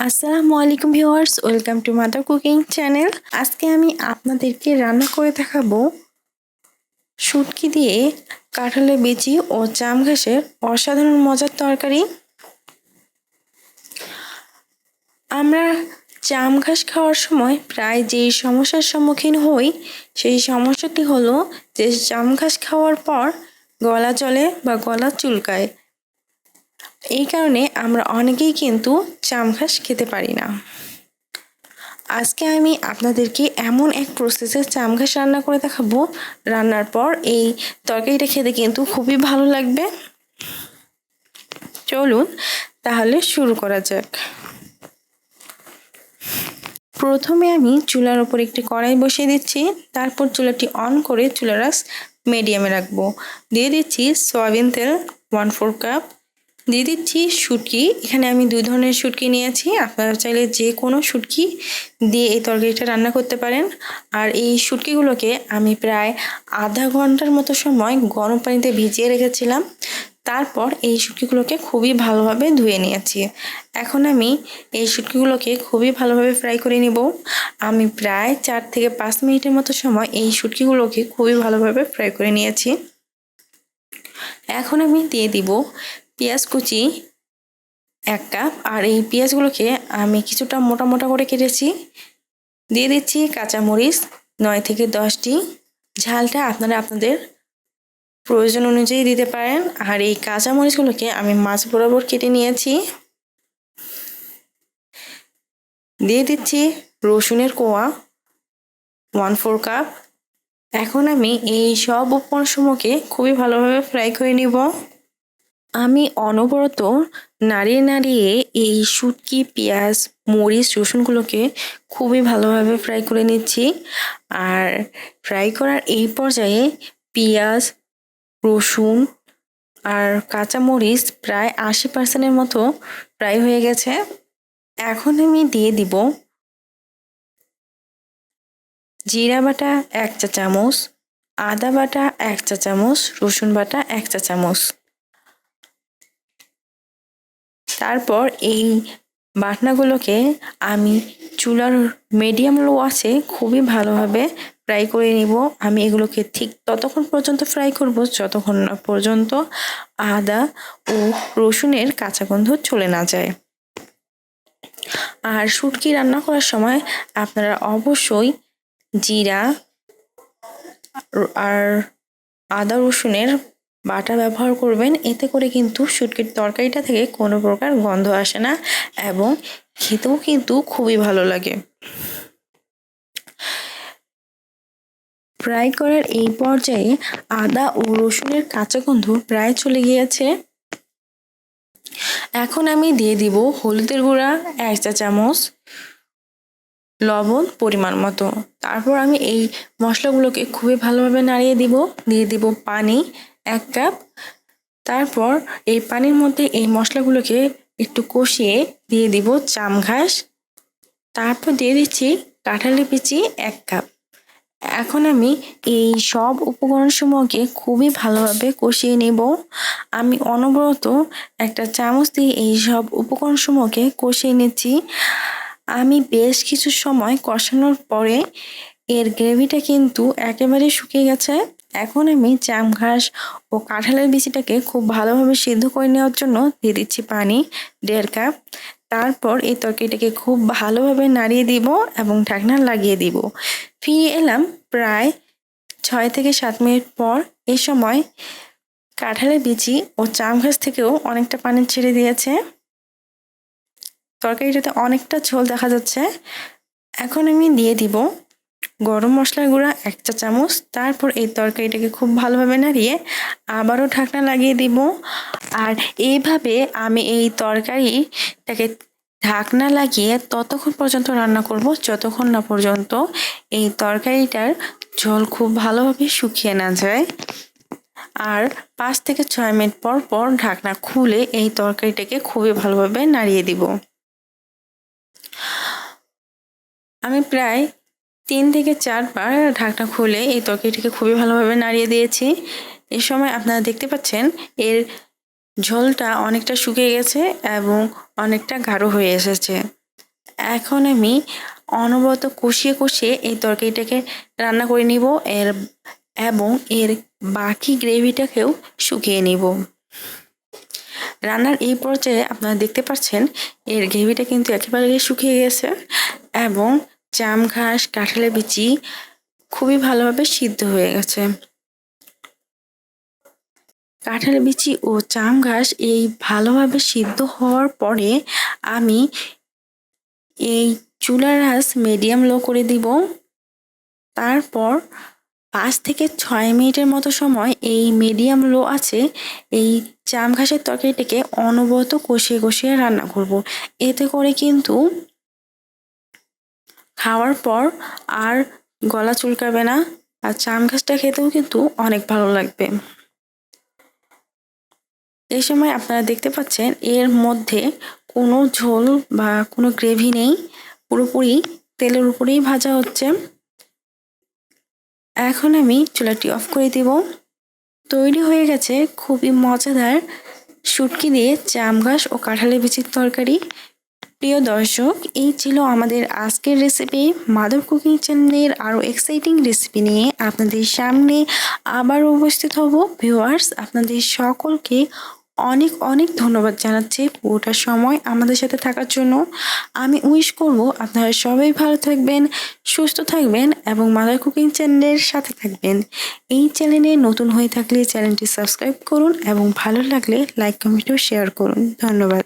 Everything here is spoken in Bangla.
আসসালামু আলাইকুম viewers, welcome to mother cooking channel. আজকে আমি আপনাদেরকে রান্না করে দেখাবো শুটকি দিয়ে কাঁঠালের বিচি ও জাম ঘাসের অসাধারণ মজার তরকারি। আমরা জাম ঘাস খাওয়ার সময় প্রায় যেই সমস্যার সম্মুখীন হই সেই সমস্যাটি হলো যে জাম ঘাস খাওয়ার পর গলা জ্বলে বা গলা চুলকায়। এই কারণে আমরা অনেকেই কিন্তু জাম ঘাস খেতে পারি না। আজকে আমি আপনাদেরকে এমন এক প্রসেসে জাম ঘাস রান্না করে দেখাবো, রান্নার পর এই তরকারিটা খেতে কিন্তু খুবই ভালো লাগবে। চলুন তাহলে শুরু করা যাক। প্রথমে আমি চুলার উপর একটি কড়াই বসিয়ে দিচ্ছি, তারপর চুলাটি অন করে চুলার আঁচ মিডিয়ামে রাখবো। দিয়ে দিচ্ছি সয়াবিন তেল 1/4 কাপ। দিয়ে দিচ্ছি শুটকি। এখানে আমি 2 ধরনের শুটকি নিয়েছি, আপনারা চাইলে যে কোনো শুটকি দিয়ে এই তরকারিটা রান্না করতে পারেন। আর এই শুটকিগুলোকে আমি প্রায় আধা ঘন্টার মতো সময় গরম পানিতে ভিজিয়ে রেখেছিলাম। তারপর এই শুটকিগুলোকে খুবই ভালোভাবে ধুয়ে নিয়েছি। এখন আমি এই শুটকিগুলোকে খুবই ভালোভাবে ফ্রাই করে নেব। আমি প্রায় 4 থেকে 5 মিনিটের মতো সময় এই শুটকিগুলোকে খুবই ভালোভাবে ফ্রাই করে নিয়েছি। এখন আমি দিয়ে দিব পেঁয়াজ কুচি 1 কাপ। আর এই পেঁয়াজগুলোকে আমি কিছুটা মোটা মোটা করে কেটেছি। দিয়ে দিচ্ছি কাঁচামরিচ 9 থেকে 10টি। ঝালটা আপনারা আপনাদের প্রয়োজন অনুযায়ী দিতে পারেন। আর এই কাঁচামরিচগুলোকে আমি মাছ বরাবর কেটে নিয়েছি। দিয়ে দিচ্ছি রসুনের কোয়া 1/4 কাপ। এখন আমি এই সব উপকরণসমূহকে খুবই ভালোভাবে ফ্রাই করে নিব। আমি অনবরত নাড়িয়ে নাড়িয়ে এই শুটকি, পেঁয়াজ, মরিচ, রসুনগুলোকে খুবই ভালোভাবে ফ্রাই করে নিচ্ছি। আর ফ্রাই করার এই পর্যায়ে পেঁয়াজ, রসুন আর কাঁচামরিচ প্রায় 80% মতো ফ্রাই হয়ে গেছে। এখন আমি দিয়ে দিব জিরা বাটা 1 চা চামচ, আদা বাটা 1 চা চামচ, রসুন বাটা 1 চা চামচ। তারপর এই বাটনাগুলোকে আমি চুলার মিডিয়াম লো আছে খুবই ভালোভাবে ফ্রাই করে নিব। আমি এগুলোকে ঠিক ততক্ষণ পর্যন্ত ফ্রাই করব যতক্ষণ না পর্যন্ত আদা ও রসুনের কাঁচা গন্ধ চলে না যায়। আর শুটকি রান্না করার সময় আপনারা অবশ্যই জিরা আর আদা রসুনের বাটা ব্যবহার করবেন। এতে করে কিন্তু শুটকির তরকারিটা থেকে কোনো প্রকার গন্ধ আসে না এবং খেতেও কিন্তু খুবই ভালো লাগে। ফ্রাই করার এই পর্যায়ে আদা ও রসুনের কাঁচা গন্ধ প্রায় চলে গিয়েছে। এখন আমি দিয়ে দিব হলুদের গুঁড়া 1 চা চামচ, লবণ পরিমাণ মতো। তারপর আমি এই মশলাগুলোকে খুবই ভালোভাবে নাড়িয়ে দিব। দিয়ে দিব পানি 1 কাপ। তারপর এই পানির মধ্যে এই মশলাগুলোকে একটু কষিয়ে দিয়ে দিব জাম ঘাস। তারপর দিয়ে দিচ্ছি কাঁঠালের বিচি 1 কাপ। এখন আমি এই সব উপকরণসমূহকে খুবই ভালোভাবে কষিয়ে নেব। আমি অনবরত একটা চামচ দিয়ে এই সব উপকরণসমূহকে কষিয়ে নিচ্ছি। আমি বেশ কিছু সময় কষানোর পরে এর গ্রেভিটা কিন্তু একেবারে শুকিয়ে গেছে। এখন আমি জাম ঘাস ও কাঁঠালের বিচিটাকে খুব ভালোভাবে সিদ্ধ করে নেওয়ার জন্য দিয়ে দিচ্ছি পানি 1.5 কাপ। তারপর এই তরকারিটাকে খুব ভালোভাবে নাড়িয়ে দিব এবং ঢাকনা লাগিয়ে দিব। ফিরে এলাম প্রায় 6 থেকে 7 মিনিট পর। এই সময় কাঁঠালের বিচি ও জাম ঘাস থেকেও অনেকটা পানি ছেড়ে দিয়েছে। তরকারিটাতে অনেকটা ঝোল দেখা যাচ্ছে। এখন আমি দিয়ে দিব গরম মশলার গুঁড়া 1 চা চামচ। তারপর এই তরকারিটাকে খুব ভালোভাবে নাড়িয়ে আবারও ঢাকনা লাগিয়ে দিব। আর এইভাবে আমি এই তরকারিটাকে ঢাকনা লাগিয়ে ততক্ষণ পর্যন্ত রান্না করব যতক্ষণ না পর্যন্ত এই তরকারিটার ঝোল খুব ভালোভাবে শুকিয়ে না যায়। আর 5 থেকে 6 মিনিট পর পর ঢাকনা খুলে এই তরকারিটাকে খুবই ভালোভাবে নাড়িয়ে দিব। আমি প্রায় 3 থেকে 4 বার ঢাকনা খুলে এই তরকারিটাকে খুবই ভালোভাবে নাড়িয়ে দিয়েছি। এই সময় আপনারা দেখতে পাচ্ছেন এর ঝোলটা অনেকটা শুকিয়ে গেছে এবং অনেকটা গাঢ় হয়ে এসেছে। এখন আমি অনবরত কষিয়ে কষিয়ে এই তরকারিটাকে রান্না করে নিব এবং এর বাকি গ্রেভিটাকেও শুকিয়ে নিব। রান্নার এই পর্যায়ে আপনারা দেখতে পাচ্ছেন এর গ্রেভিটা কিন্তু একেবারে শুকিয়ে গেছে এবং জাম ঘাস, কাঁঠালের বিচি খুবই ভালোভাবে সিদ্ধ হয়ে গেছে। কাঁঠালের বিচি ও জাম ঘাস এই ভালোভাবে সিদ্ধ হওয়ার পরে আমি এই চুলার আঁচ মিডিয়াম লো করে দিব। তারপর 5 থেকে 6 মিনিটের মতো সময় এই মিডিয়াম লো আছে এই জাম ঘাসের তরকারিটাকে অনবরত কষিয়ে কষিয়ে রান্না করব। এতে করে কিন্তু খাওয়ার পর আর গলা চুলকাবে না, আর জাম ঘাসটা খেতেও কিন্তু অনেক ভালো লাগবে। এই সময় আপনারা দেখতে পাচ্ছেন এর মধ্যে কোনো ঝোল বা কোনো গ্রেভি নেই, পুরোপুরি তেলের উপরেই ভাজা হচ্ছে। এখন আমি চুলাটি অফ করে দিব। তৈরি হয়ে গেছে খুবই মজাদার শুটকি দিয়ে জাম ঘাস ও কাঁঠালের বিচির তরকারি। প্রিয় দর্শক, এই ছিল আমাদের আজকের রেসিপি। মাধব কুকিং চ্যানেলের আরও এক্সাইটিং রেসিপি নিয়ে আপনাদের সামনে আবার উপস্থিত হব। ভিউয়ার্স, আপনাদের সকলকে অনেক অনেক ধন্যবাদ জানাচ্ছি পুরোটা সময় আমাদের সাথে থাকার জন্য। আমি উইশ করব আপনারা সবাই ভালো থাকবেন, সুস্থ থাকবেন এবং মাদার কুকিং চ্যানেলের সাথে থাকবেন। এই চ্যানেলে নতুন হয়ে থাকলে চ্যানেলটি সাবস্ক্রাইব করুন এবং ভালো লাগলে লাইক, কমেন্ট ও শেয়ার করুন। ধন্যবাদ।